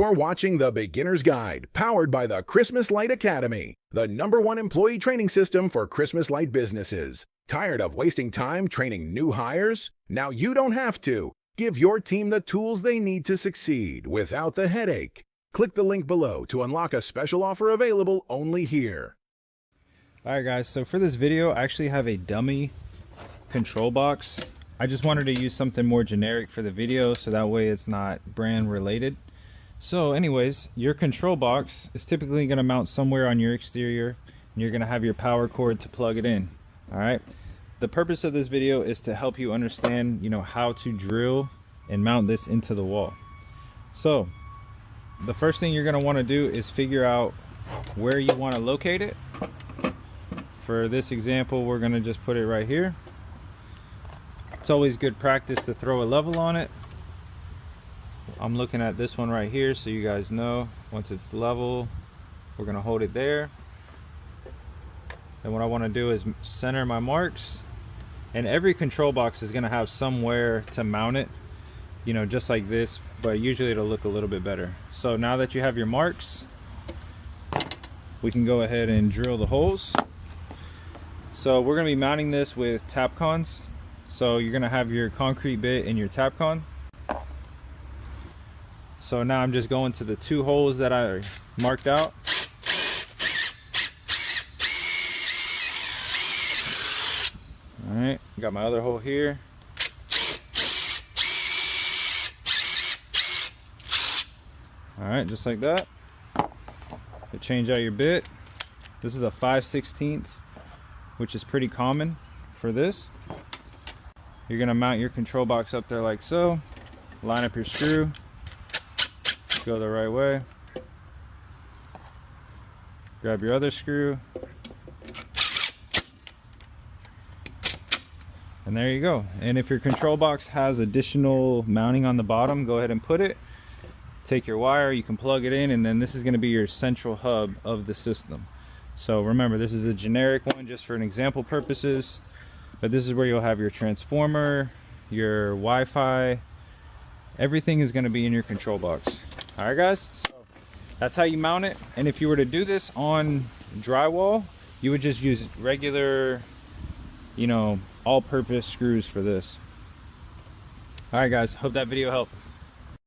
You're watching The Beginner's Guide, powered by the Christmas Light Academy, the #1 employee training system for Christmas light businesses. Tired of wasting time training new hires? Now you don't have to. Give your team the tools they need to succeed without the headache. Click the link below to unlock a special offer available only here. Alright guys, so for this video I actually have a dummy control box. I just wanted to use something more generic for the video so that way it's not brand related. So anyways, your control box is typically going to mount somewhere on your exterior and you're going to have your power cord to plug it in. Alright, the purpose of this video is to help you understand, how to drill and mount this into the wall. So the first thing you're going to want to do is figure out where you want to locate it. For this example, we're going to just put it right here. It's always good practice to throw a level on it. I'm looking at this one right here so you guys know once it's level, we're going to hold it there. And what I want to do is center my marks, and every control box is going to have somewhere to mount it, just like this, but usually it'll look a little bit better. So now that you have your marks, we can go ahead and drill the holes. So we're going to be mounting this with Tapcons. So you're going to have your concrete bit and your Tapcon. So now I'm just going to the 2 holes that I marked out. Alright, got my other hole here. Alright, just like that. To change out your bit. This is a 5/16, which is pretty common for this. You're going to mount your control box up there like so. Line up your screw. Go the right way. Grab your other screw. And there you go. And if your control box has additional mounting on the bottom, go ahead and put it. Take your wire, you can plug it in, and then this is going to be your central hub of the system. So remember, this is a generic one just for an example purposes. But this is where you'll have your transformer, your Wi-Fi. Everything is going to be in your control box. Alright guys, so that's how you mount it. And if you were to do this on drywall, you would just use regular, all-purpose screws for this. Alright guys, hope that video helped.